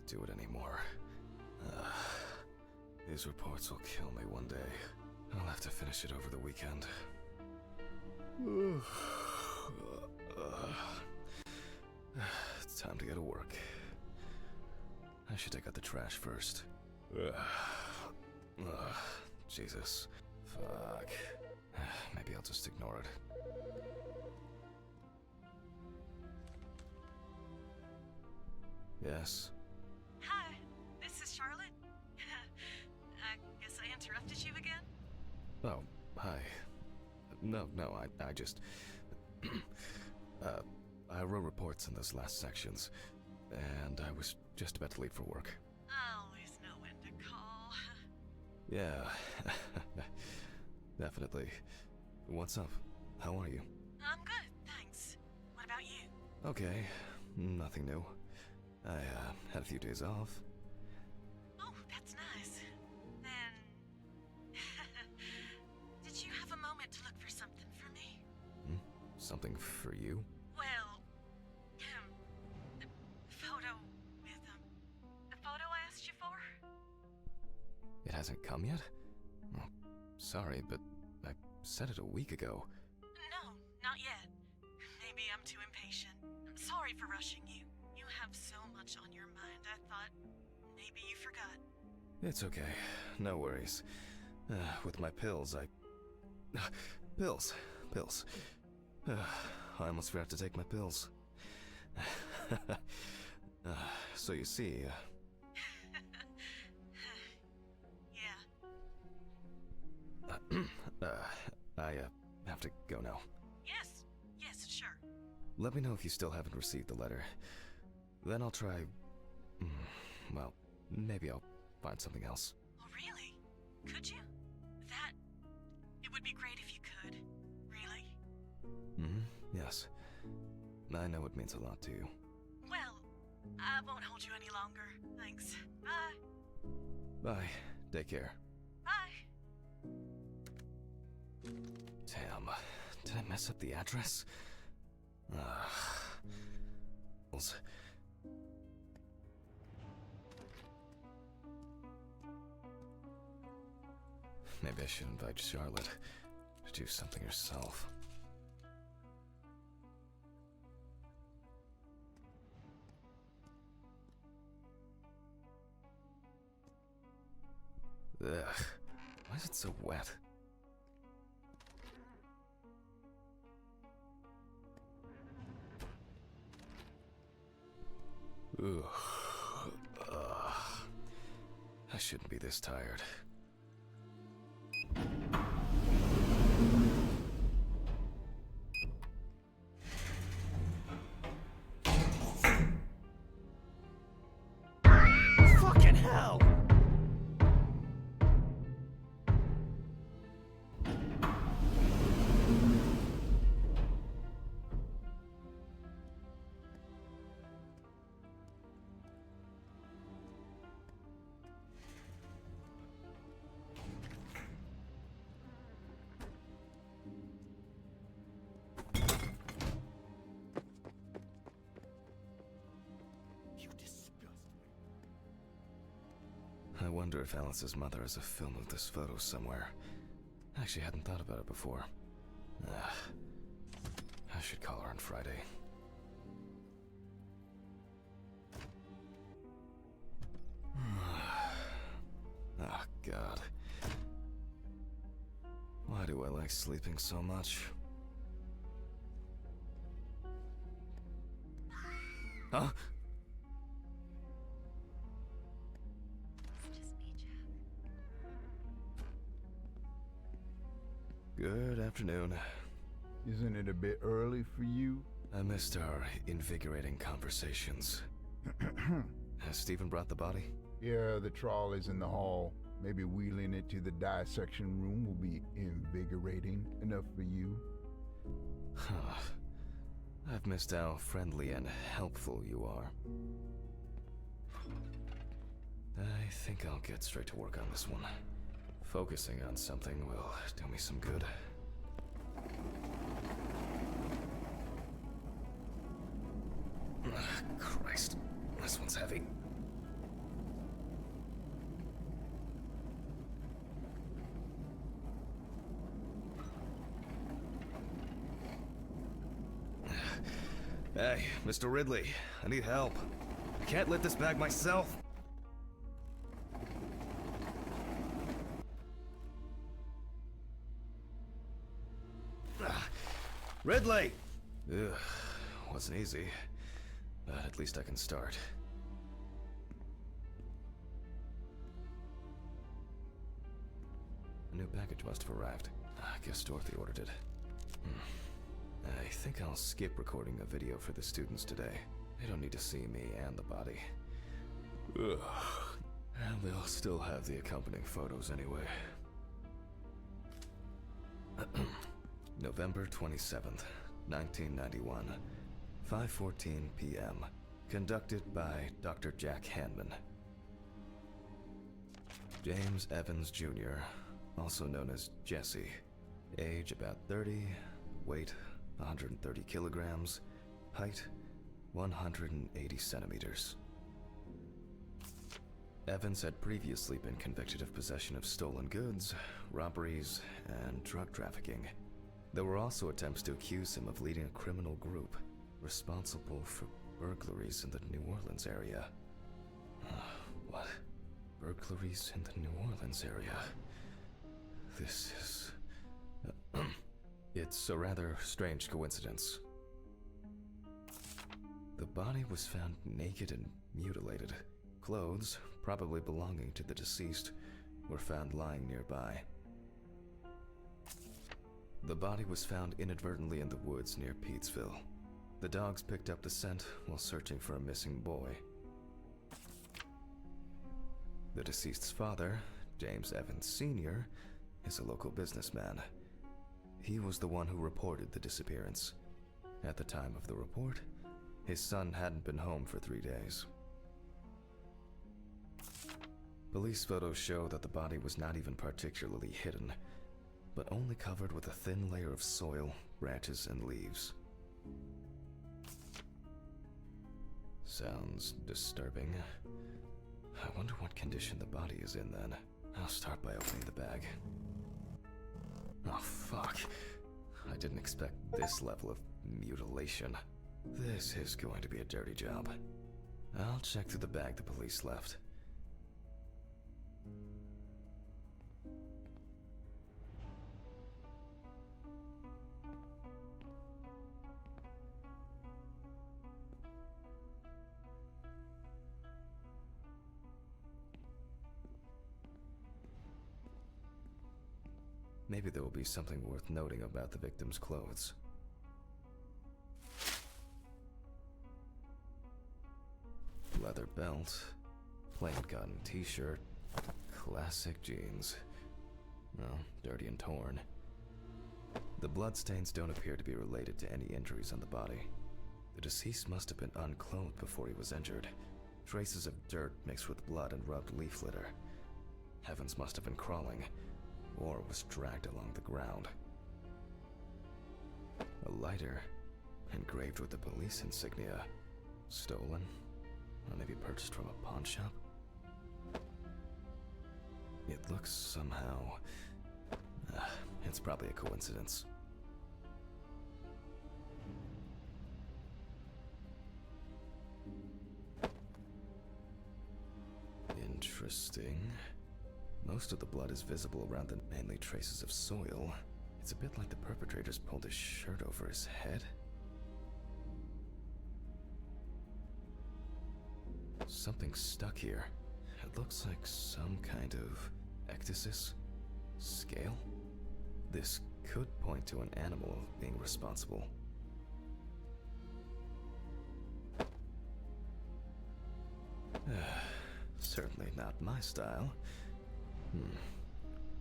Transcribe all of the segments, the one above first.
do it anymore. These reports will kill me one day. I'll have to finish it over the weekend. It's time to go to work. I should take out the trash first. Jesus. Fuck. Maybe I'll just ignore it. Yes? Hi, this is Charlotte. I guess I interrupted you again? Oh, hi. No, I just... I wrote reports in those last sections, and I was just about to leave for work. I always know when to call. Yeah, definitely. What's up? How are you? I'm good, thanks. What about you? Okay, nothing new. I had a few days off. Oh, that's nice. Then... Did you have a moment to look for something for me? Something for you? Well, the photo with, the photo I asked you for? It hasn't come yet? Oh, sorry, but I said it a week ago. No, not yet. Maybe I'm too impatient. I'm sorry for rushing you. You have so much on your mind, I thought maybe you forgot. It's okay. No worries. With my pills, Pills. I almost forgot to take my pills. So you see... Yeah. I have to go now. Yes, sure. Let me know if you still haven't received the letter. Then I'll try... well, maybe I'll find something else. Oh, really? Could you? It would be great if you could. Really? Yes. I know it means a lot to you. Well, I won't hold you any longer. Thanks. Bye. Bye. Take care. Bye. Damn. Did I mess up the address? Maybe I should invite Charlotte to do something herself. Ugh. Why is it so wet? Ugh. I shouldn't be this tired. Fucking hell! I wonder if Alice's mother has a film of this photo somewhere. I actually hadn't thought about it before. I should call her on Friday. Oh, God. Why do I like sleeping so much? Huh? Good afternoon. Isn't it a bit early for you? I missed our invigorating conversations. Has Stephen brought the body? Yeah, the trolley's in the hall. Maybe wheeling it to the dissection room will be invigorating enough for you. Huh. I've missed how friendly and helpful you are. I think I'll get straight to work on this one. Focusing on something will do me some good. Christ, this one's heavy. Hey, Mr. Ridley, I need help. I can't lift this bag myself. Ridley! Ugh, wasn't easy, but at least I can start. A new package must have arrived. I guess Dorothy ordered it. I think I'll skip recording a video for the students today. They don't need to see me and the body. Ugh. And they'll still have the accompanying photos anyway. November 27th, 1991, 5:14 p.m. Conducted by Dr. Jack Hanman. James Evans Jr., also known as Jesse. Age about 30, weight 130 kilograms, height 180 centimeters. Evans had previously been convicted of possession of stolen goods, robberies, and drug trafficking. There were also attempts to accuse him of leading a criminal group responsible for burglaries in the New Orleans area. What? Burglaries in the New Orleans area? This is... It's a rather strange coincidence. The body was found naked and mutilated. Clothes, probably belonging to the deceased, were found lying nearby. The body was found inadvertently in the woods near Peetsville. The dogs picked up the scent while searching for a missing boy. The deceased's father, James Evans Sr., is a local businessman. He was the one who reported the disappearance. At the time of the report, his son hadn't been home for 3 days. Police photos show that the body was not even particularly hidden, but only covered with a thin layer of soil, branches, and leaves. Sounds disturbing. I wonder what condition the body is in then. I'll start by opening the bag. Oh, fuck. I didn't expect this level of mutilation. This is going to be a dirty job. I'll check through the bag the police left. Maybe there will be something worth noting about the victim's clothes. Leather belt, plain cotton t-shirt, classic jeans. Well, dirty and torn. The bloodstains don't appear to be related to any injuries on the body. The deceased must have been unclothed before he was injured. Traces of dirt mixed with blood and rubbed leaf litter. Evans must have been crawling, or was dragged along the ground. A lighter, engraved with the police insignia. Stolen? Or maybe purchased from a pawn shop? It looks somehow... it's probably a coincidence. Interesting. Most of the blood is visible around the mainly traces of soil. It's a bit like the perpetrator's pulled his shirt over his head. Something's stuck here. It looks like some kind of ecdysis? Scale? This could point to an animal being responsible. Certainly not my style.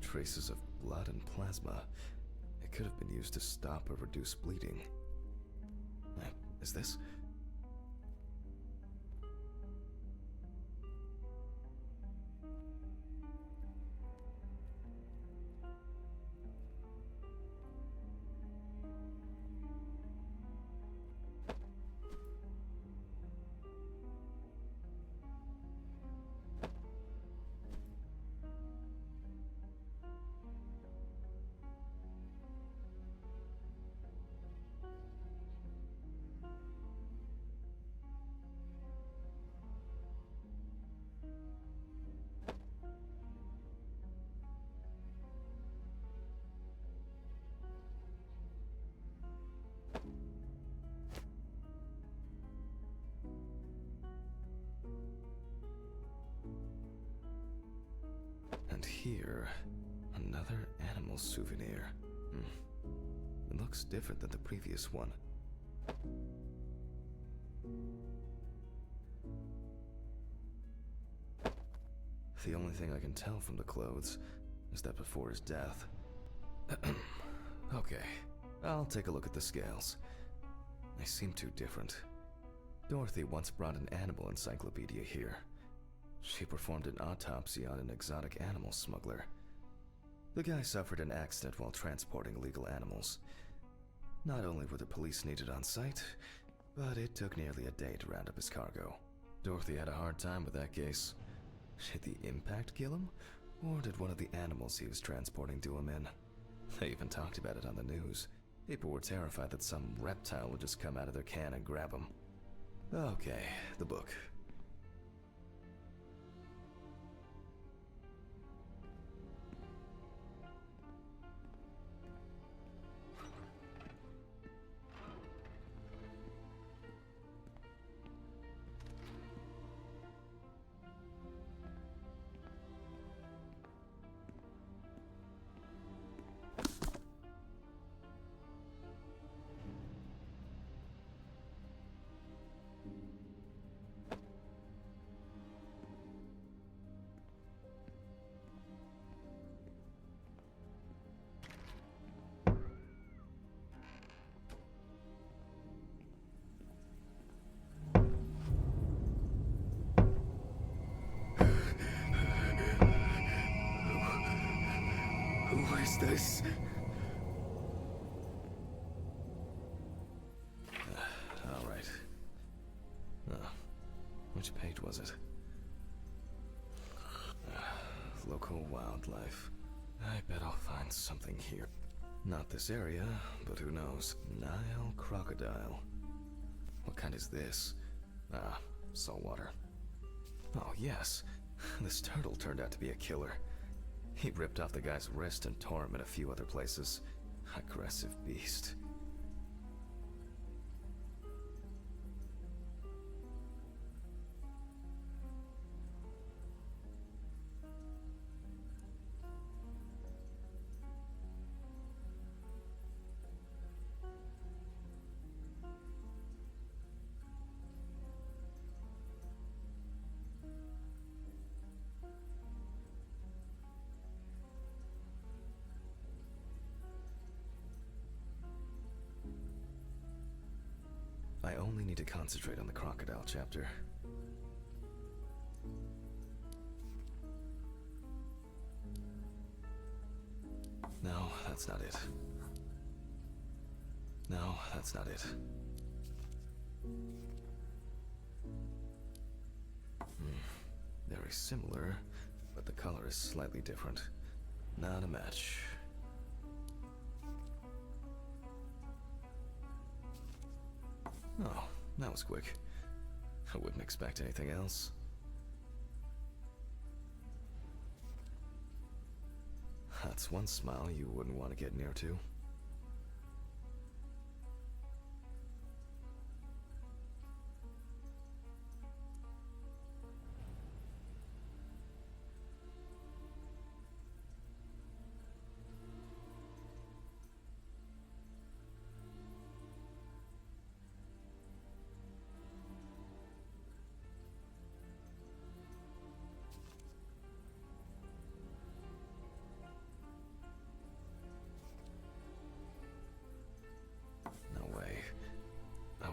Traces of blood and plasma. It could have been used to stop or reduce bleeding. Is this? here, another animal souvenir. It looks different than the previous one. The only thing I can tell from the clothes is that before his death. Okay, I'll take a look at the scales. They seem too different. Dorothy once brought an animal encyclopedia here. She performed an autopsy on an exotic animal smuggler. The guy suffered an accident while transporting illegal animals. Not only were the police needed on site, but it took nearly a day to round up his cargo. Dorothy had a hard time with that case. Did the impact kill him? Or did one of the animals he was transporting do him in? They even talked about it on the news. People were terrified that some reptile would just come out of their can and grab him. Okay, the book. Who is this? All right. Which page was it? Local wildlife. I bet I'll find something here. Not this area, but who knows? Nile crocodile. What kind is this? Saltwater. Oh, yes. This turtle turned out to be a killer. He ripped off the guy's wrist and tore him in a few other places. Aggressive beast. I only need to concentrate on the crocodile chapter. No, that's not it. No, that's not it. Very similar, but the color is slightly different. Not a match. Oh, that was quick. I wouldn't expect anything else. That's one smile you wouldn't want to get near to.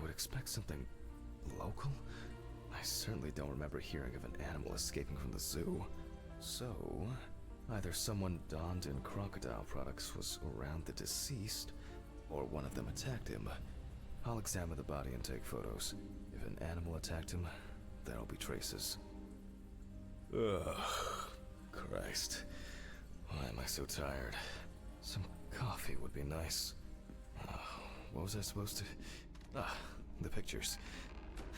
Expect something local? I certainly don't remember hearing of an animal escaping from the zoo. So, either someone donned in crocodile products was around the deceased, or one of them attacked him. I'll examine the body and take photos. If an animal attacked him, there'll be traces. Ugh, Christ. Why am I so tired? Some coffee would be nice. What was I supposed to... the pictures.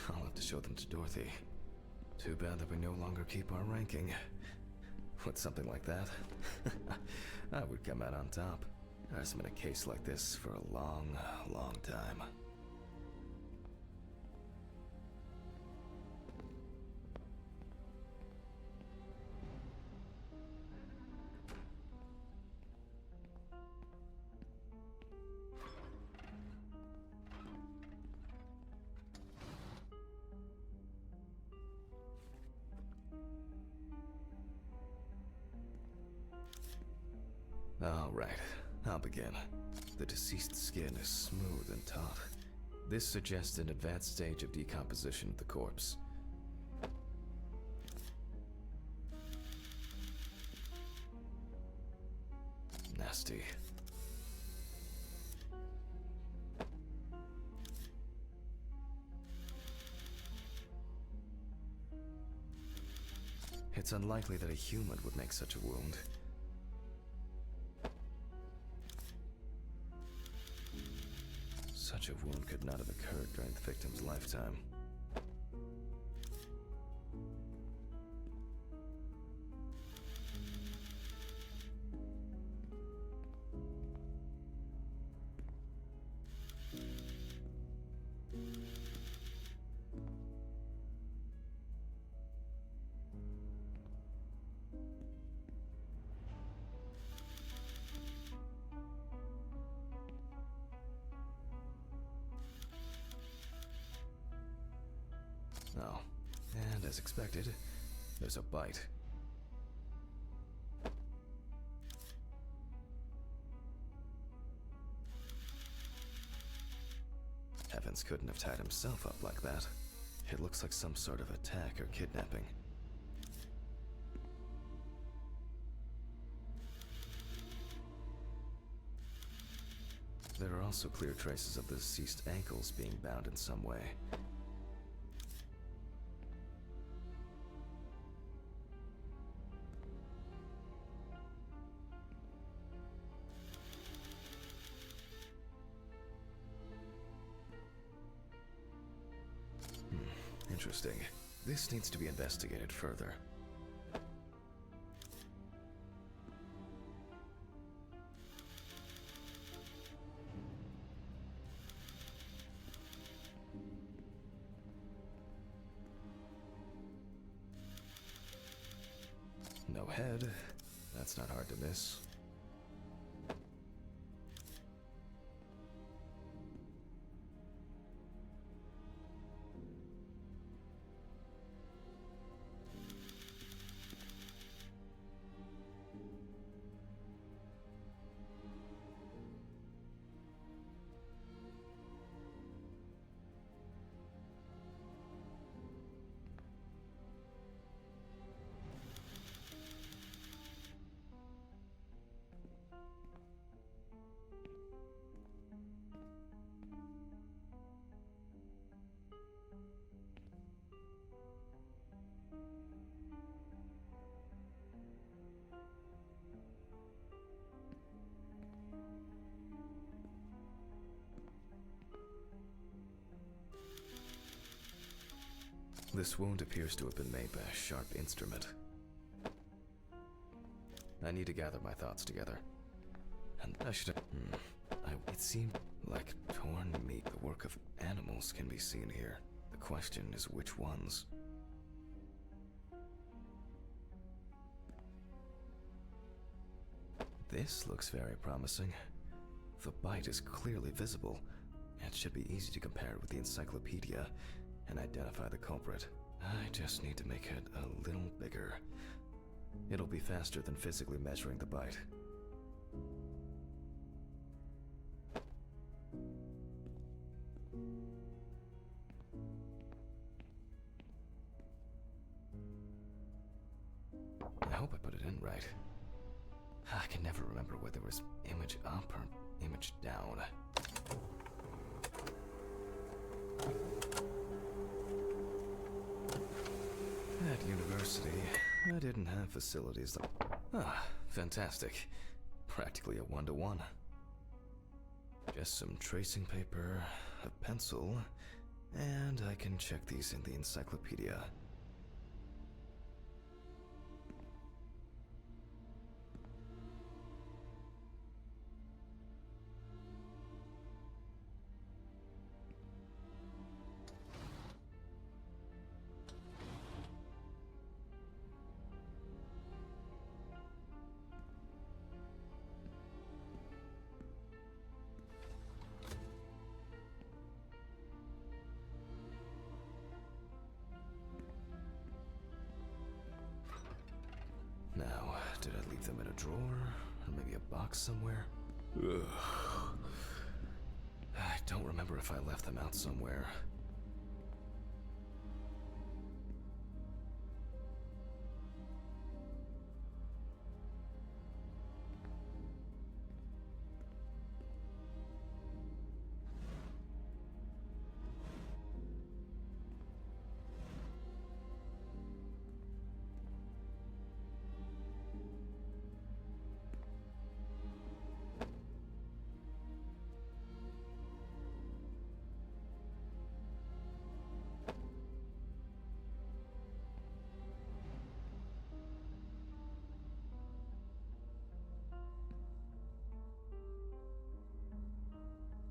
I'll have to show them to Dorothy. Too bad that we no longer keep our ranking. With something like that, I would come out on top. There hasn't been a case like this for a long, long time. Alright, I'll begin. The deceased's skin is smooth and taut. This suggests an advanced stage of decomposition of the corpse. Nasty. It's unlikely that a human would make such a wound. Such a wound could not have occurred during the victim's lifetime. Oh, and as expected, there's a bite. Evans couldn't have tied himself up like that. It looks like some sort of attack or kidnapping. There are also clear traces of the deceased's ankles being bound in some way. Interesting. This needs to be investigated further. No head. That's not hard to miss. This wound appears to have been made by a sharp instrument. I need to gather my thoughts together. And I should have... It seemed like torn meat. The work of animals can be seen here. The question is which ones? This looks very promising. The bite is clearly visible. It should be easy to compare it with the encyclopedia and identify the culprit. I just need to make it a little bigger. It'll be faster than physically measuring the bite. I hope I put it in right. I can never remember whether it was image up or image down. At university, I didn't have facilities like... fantastic. Practically a one-to-one. Just some tracing paper, a pencil, and I can check these in the encyclopedia. Now, did I leave them in a drawer? Or maybe a box somewhere? Ugh. I don't remember if I left them out somewhere.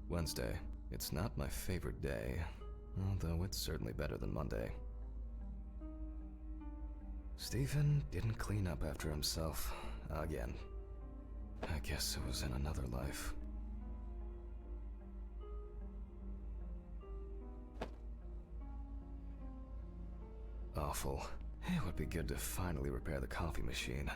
Wednesday. It's not my favorite day, although it's certainly better than Monday. Stephen didn't clean up after himself again. I guess it was in another life. Awful. It would be good to finally repair the coffee machine.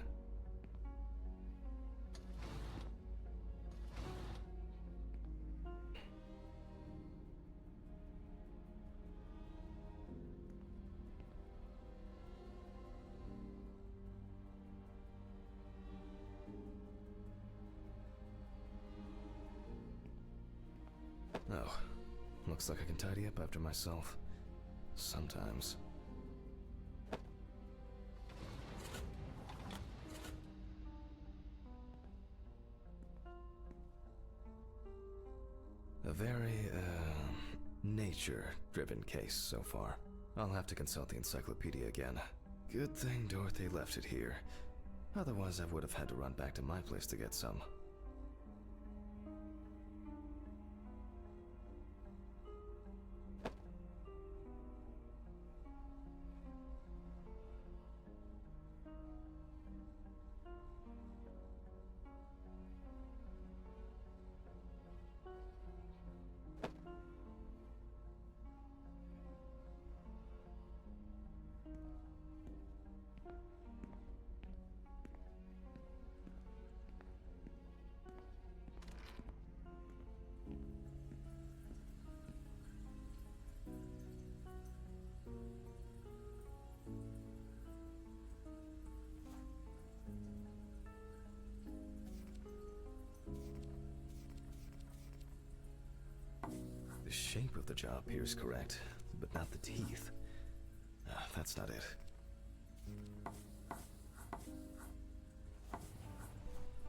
Oh, looks like I can tidy up after myself. Sometimes. A very, nature-driven case so far. I'll have to consult the encyclopedia again. Good thing Dorothy left it here. Otherwise, I would have had to run back to my place to get some. The shape of the jaw appears correct, but not the teeth. That's not it.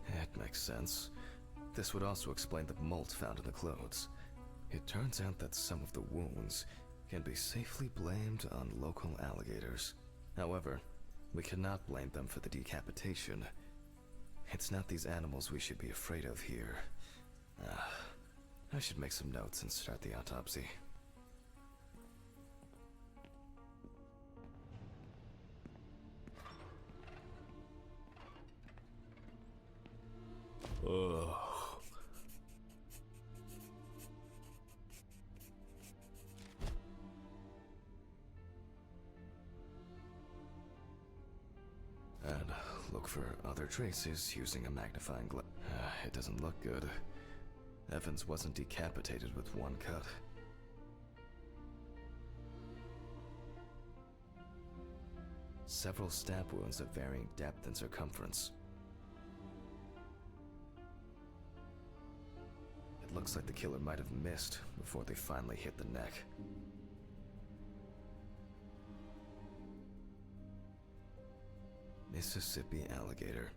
It makes sense. This would also explain the mold found in the clothes. It turns out that some of the wounds can be safely blamed on local alligators. However, we cannot blame them for the decapitation. It's not these animals we should be afraid of here. I should make some notes and start the autopsy. Ugh. And look for other traces using a magnifying glass. It doesn't look good. Evans wasn't decapitated with one cut. Several stab wounds of varying depth and circumference. It looks like the killer might have missed before they finally hit the neck. Mississippi alligator.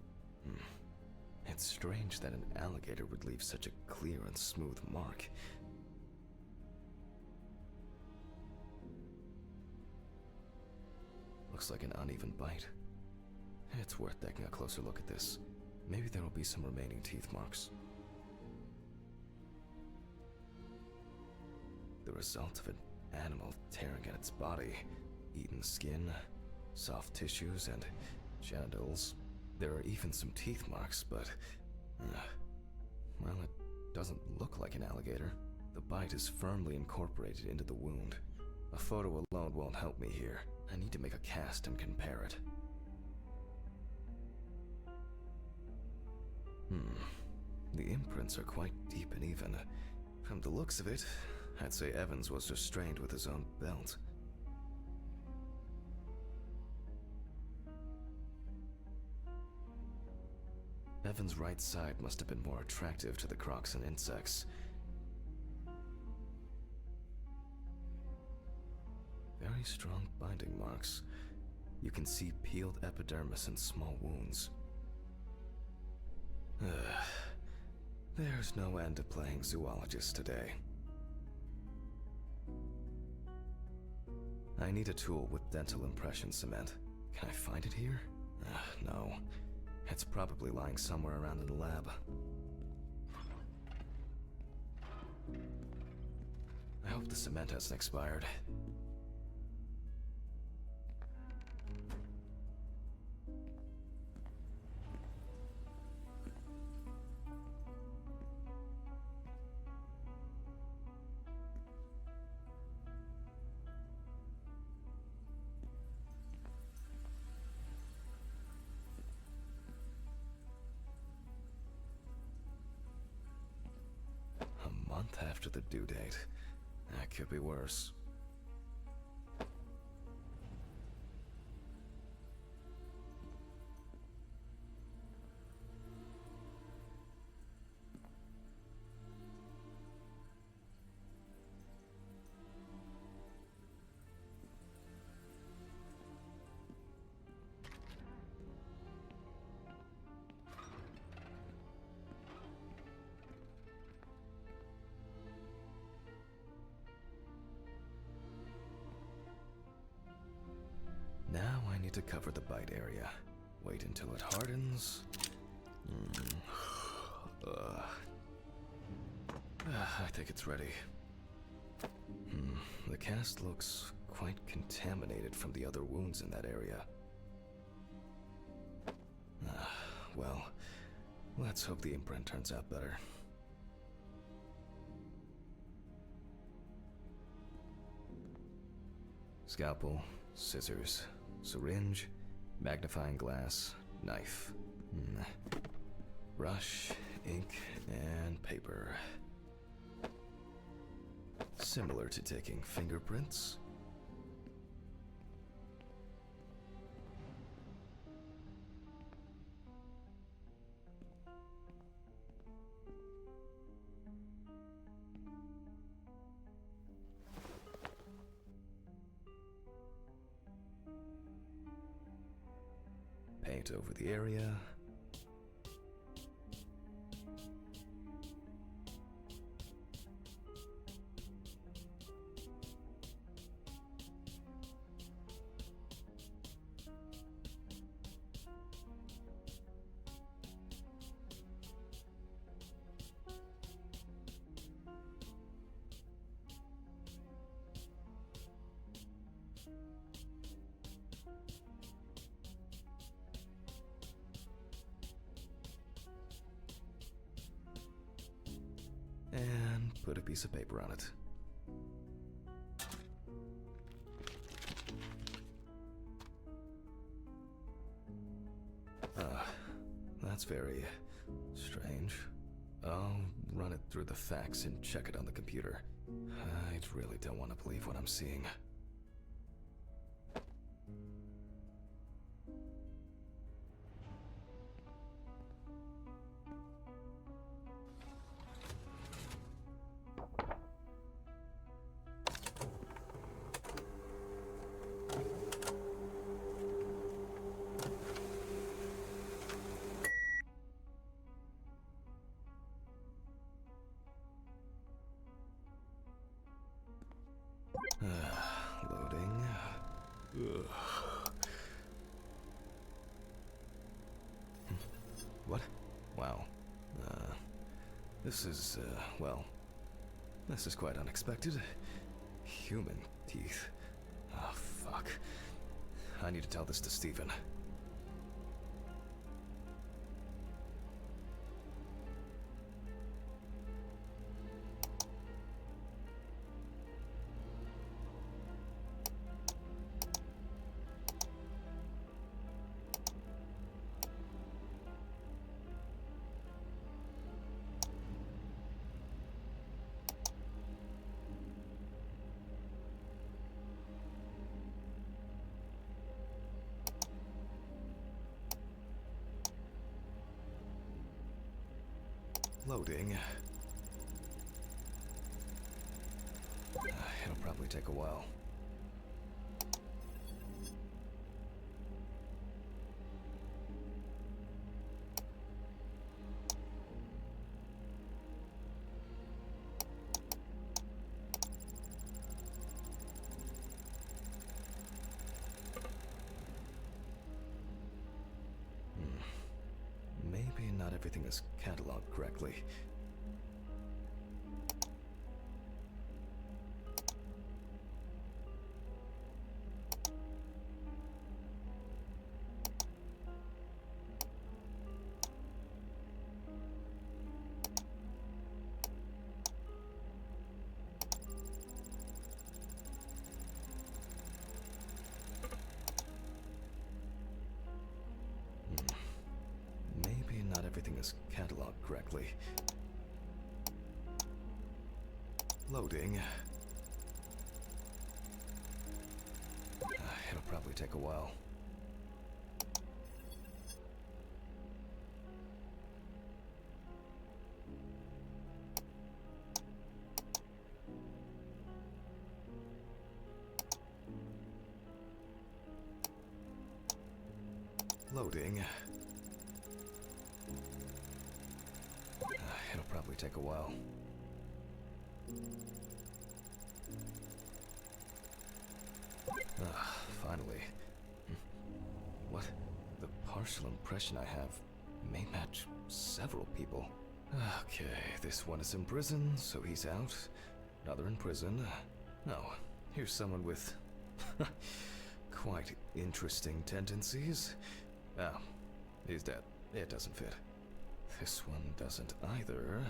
It's strange that an alligator would leave such a clear and smooth mark. Looks like an uneven bite. It's worth taking a closer look at this. Maybe there will be some remaining teeth marks. The result of an animal tearing at its body. Eaten skin, soft tissues, and genitals. There are even some teeth marks, but... well, it doesn't look like an alligator. The bite is firmly incorporated into the wound. A photo alone won't help me here. I need to make a cast and compare it. The imprints are quite deep and even. From the looks of it, I'd say Evans was restrained with his own belt. Evans' right side must have been more attractive to the crocs and insects. Very strong binding marks. You can see peeled epidermis and small wounds. There's no end to playing zoologist today. I need a tool with dental impression cement. Can I find it here? No. It's probably lying somewhere around in the lab. I hope the cement hasn't expired. After the due date. That could be worse. Now I need to cover the bite area. Wait until it hardens. I think it's ready. The cast looks quite contaminated from the other wounds in that area. Well, let's hope the imprint turns out better. Scalpel, scissors, syringe, magnifying glass, knife. Brush, ink, and paper. Similar to taking fingerprints. Paint over the area. And put a piece of paper on it. That's very strange. I'll run it through the facts and check it on the computer. I really don't want to believe what I'm seeing. Loading. What? Wow. This is, well, this is quite unexpected. Human teeth. Oh, fuck. I need to tell this to Stephen. Loading. It'll probably take a while. Maybe not everything is cataloged correctly. Everything is cataloged correctly. Loading. It'll probably take a while. Loading. It'll probably take a while. Finally. What? The partial impression I have may match several people. Okay, this one is in prison, so he's out. Another in prison. No, here's someone with quite interesting tendencies. Oh, he's dead. It doesn't fit. This one doesn't either.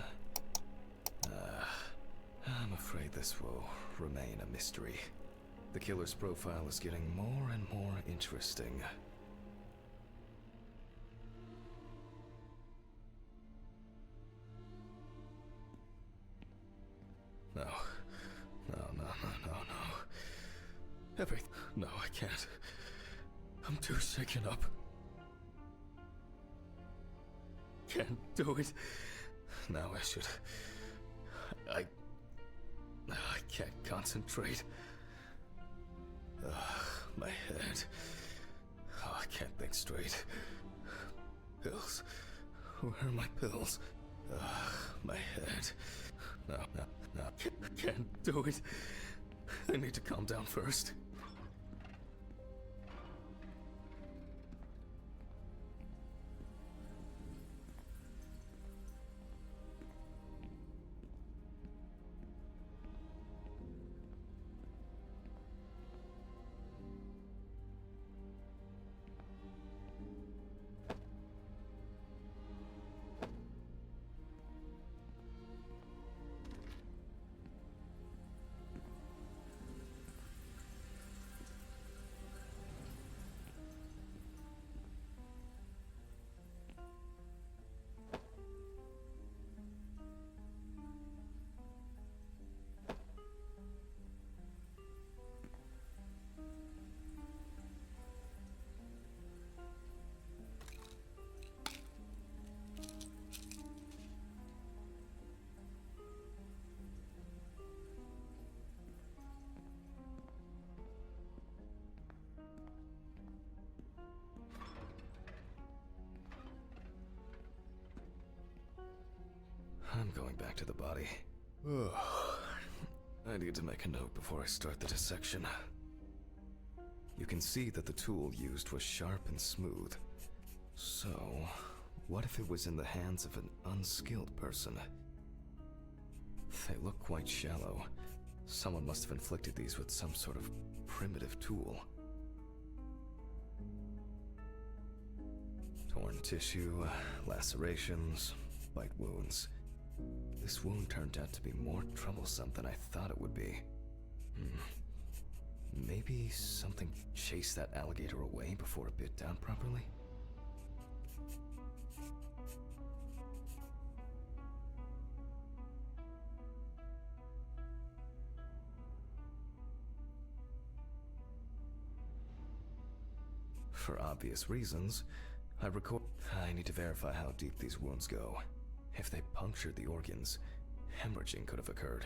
I'm afraid this will remain a mystery. The killer's profile is getting more and more interesting. No. No, I can't. I'm too shaken up. Can't do it. Now I should. I can't concentrate. My head. Oh, I can't think straight. Pills. Where are my pills? My head. No. Can't do it. I need to calm down first. I'm going back to the body. I need to make a note before I start the dissection. You can see that the tool used was sharp and smooth. So, what if it was in the hands of an unskilled person? They look quite shallow. Someone must have inflicted these with some sort of primitive tool. Torn tissue, lacerations, bite wounds. This wound turned out to be more troublesome than I thought it would be. Maybe something chased that alligator away before it bit down properly? For obvious reasons, I need to verify how deep these wounds go. If they punctured the organs, hemorrhaging could have occurred.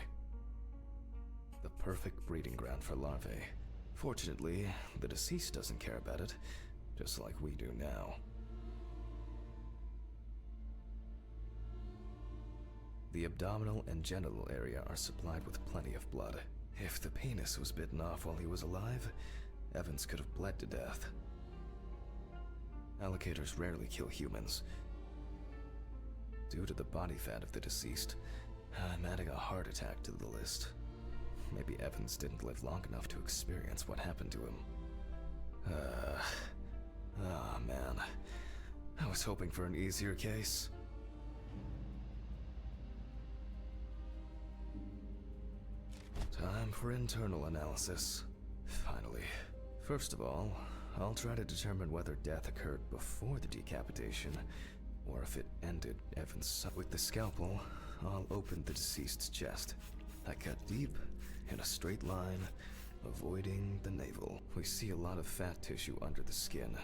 The perfect breeding ground for larvae. Fortunately, the deceased doesn't care about it, just like we do now. The abdominal and genital area are supplied with plenty of blood. If the penis was bitten off while he was alive, Evans could have bled to death. Alligators rarely kill humans. Due to the body fat of the deceased, I'm adding a heart attack to the list. Maybe Evans didn't live long enough to experience what happened to him. Man. I was hoping for an easier case. Time for internal analysis. Finally. First of all, I'll try to determine whether death occurred before the decapitation, or if it ended Evans. With the scalpel, I'll open the deceased's chest. I cut deep, in a straight line, avoiding the navel. We see a lot of fat tissue under the skin.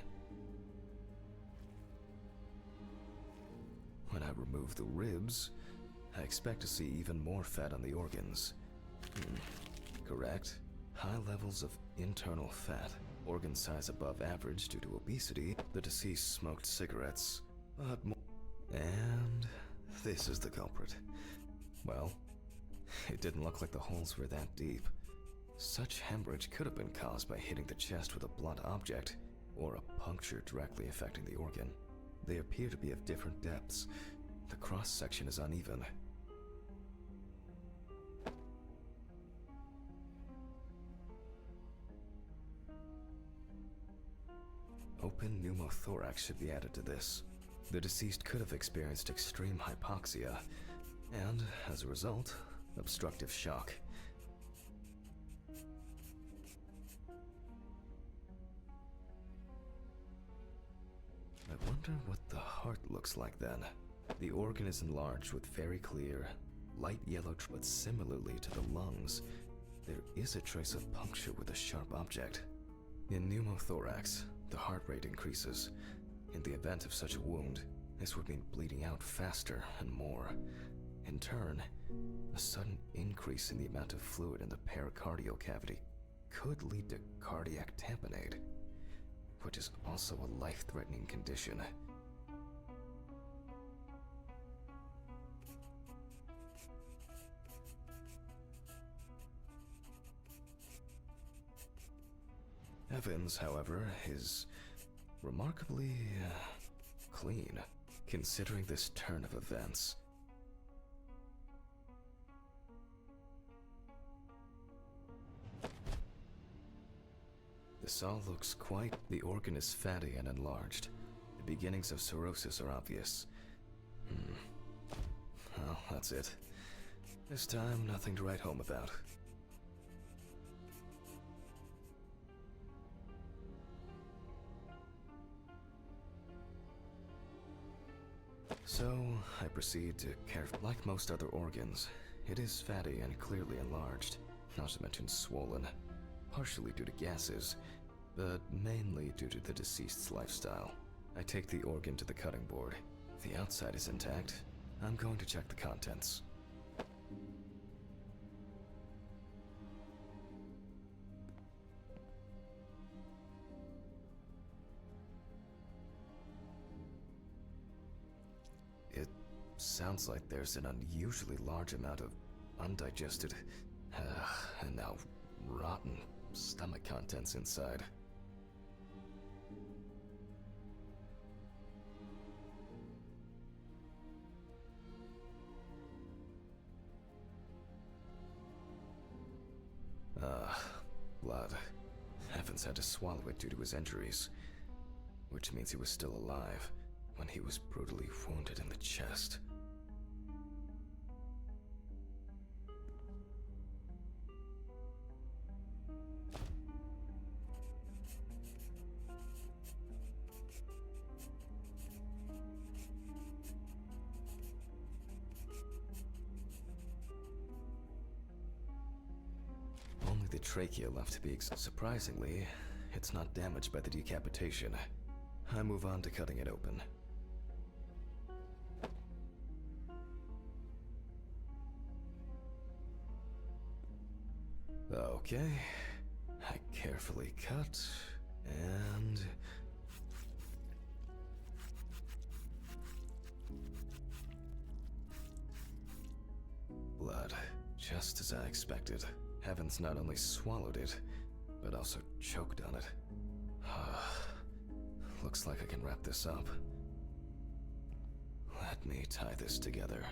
When I remove the ribs, I expect to see even more fat on the organs. Correct. High levels of internal fat, organ size above average due to obesity. The deceased smoked cigarettes, but more. And this is the culprit. Well, it didn't look like the holes were that deep. Such hemorrhage could have been caused by hitting the chest with a blunt object, or a puncture directly affecting the organ. They appear to be of different depths. The cross-section is uneven. Open pneumothorax should be added to this. The deceased could have experienced extreme hypoxia, and, as a result, obstructive shock. I wonder what the heart looks like then. The organ is enlarged with very clear, light yellow, but similarly to the lungs, there is a trace of puncture with a sharp object. In pneumothorax, the heart rate increases. In the event of such a wound, this would mean bleeding out faster and more. In turn, a sudden increase in the amount of fluid in the pericardial cavity could lead to cardiac tamponade, which is also a life-threatening condition. Evans, however, is remarkably clean, considering this turn of events. This all looks quite... The organ is fatty and enlarged. The beginnings of cirrhosis are obvious. Well, that's it. This time, nothing to write home about. So, I proceed to like most other organs, it is fatty and clearly enlarged, not to mention swollen, partially due to gases, but mainly due to the deceased's lifestyle. I take the organ to the cutting board. If the outside is intact, I'm going to check the contents. It sounds like there's an unusually large amount of undigested, and now rotten stomach contents inside. Blood. Evans had to swallow it due to his injuries, which means he was still alive when he was brutally wounded in the chest. Only the trachea left to be surprisingly, it's not damaged by the decapitation. I move on to cutting it open. Okay. I carefully cut, and... blood, just as I expected. Evans not only swallowed it, but also choked on it. Looks like I can wrap this up. Let me tie this together.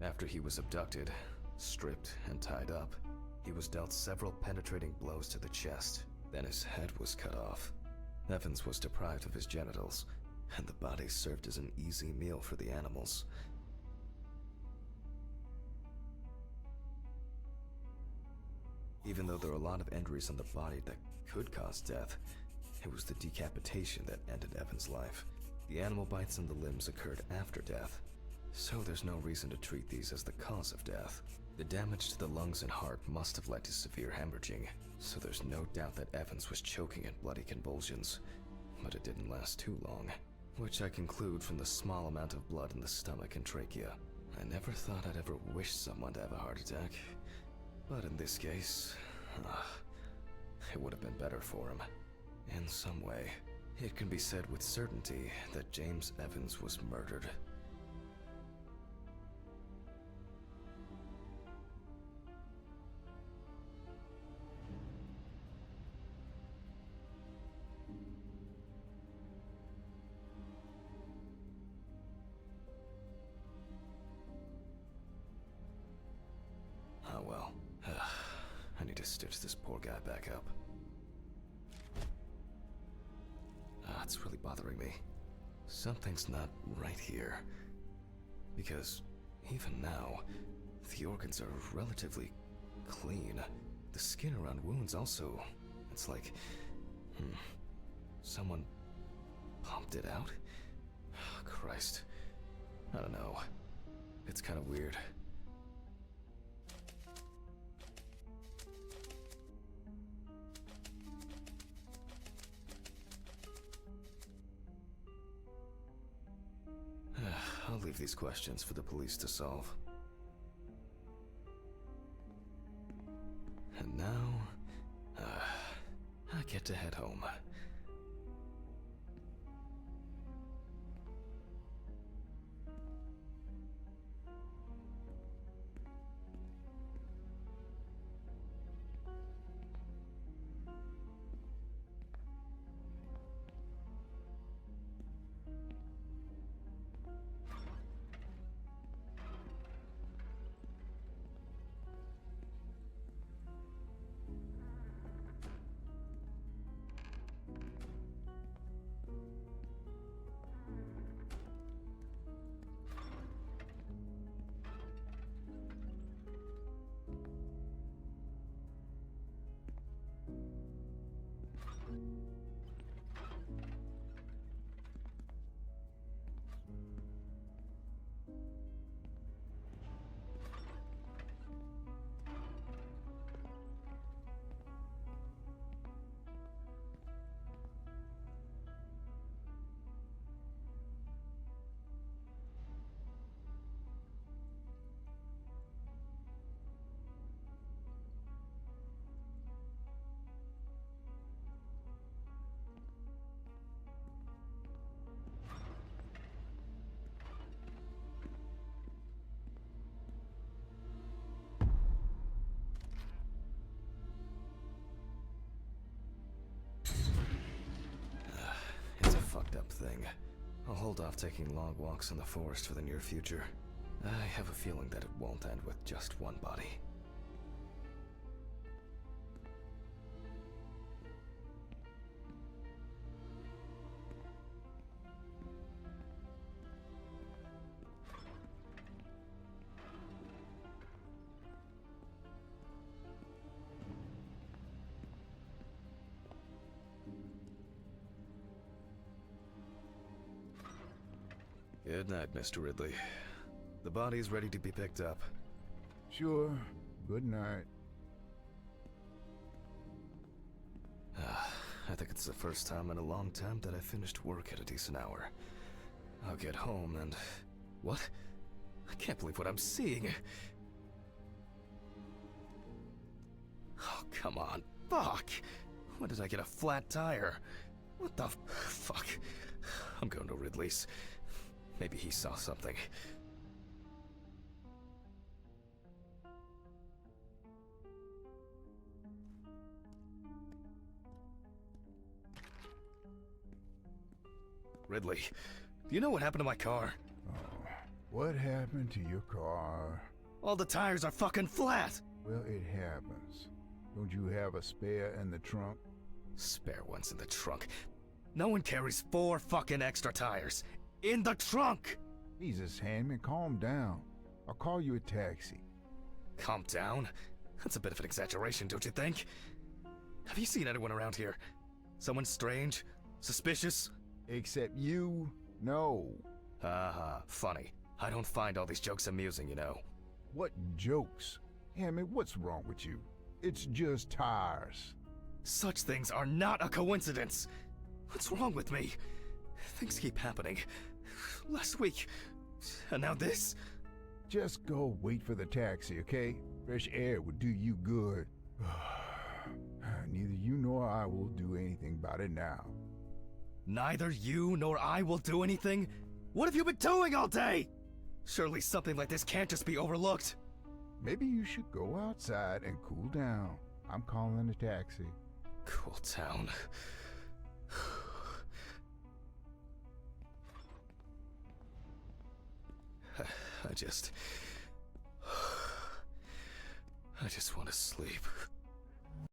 After he was abducted, stripped, and tied up, he was dealt several penetrating blows to the chest. Then his head was cut off. Evans was deprived of his genitals, and the body served as an easy meal for the animals. Even though there are a lot of injuries on the body that could cause death, it was the decapitation that ended Evans' life. The animal bites on the limbs occurred after death, so there's no reason to treat these as the cause of death. The damage to the lungs and heart must have led to severe hemorrhaging, so there's no doubt that Evans was choking in bloody convulsions. But it didn't last too long, which I conclude from the small amount of blood in the stomach and trachea. I never thought I'd ever wish someone to have a heart attack, but in this case, it would have been better for him. In some way, it can be said with certainty that James Evans was murdered. Oh well. I need to stitch this poor guy back up. It's really bothering me. Something's not right here. Because even now, the organs are relatively clean. The skin around wounds also, it's like, someone pumped it out? Christ. I don't know. It's kind of weird. I'll leave these questions for the police to solve. And now, I get to head home. Fucked up thing. I'll hold off taking long walks in the forest for the near future. I have a feeling that it won't end with just one body. Good night, Mr. Ridley. The body's ready to be picked up. Sure. Good night. I think it's the first time in a long time that I finished work at a decent hour. I'll get home and... What? I can't believe what I'm seeing. Oh, come on. Fuck! When did I get a flat tire? What the fuck? I'm going to Ridley's. Maybe he saw something. Ridley, do you know what happened to my car? Oh, what happened to your car? All the tires are fucking flat! Well, it happens. Don't you have a spare in the trunk? Spare ones in the trunk. No one carries 4 fucking extra tires. In the trunk! Jesus, Handman, calm down. I'll call you a taxi. Calm down? That's a bit of an exaggeration, don't you think? Have you seen anyone around here? Someone strange? Suspicious? Except you? No. Haha, funny. I don't find all these jokes amusing, you know. What jokes? Hammond, what's wrong with you? It's just tires. Such things are not a coincidence! What's wrong with me? Things keep happening. Last week, and now this? Just go wait for the taxi, okay? Fresh air would do you good. Neither you nor I will do anything about it now. Neither you nor I will do anything? What have you been doing all day? Surely something like this can't just be overlooked. Maybe you should go outside and cool down. I'm calling a taxi. Cool down. I just want to sleep.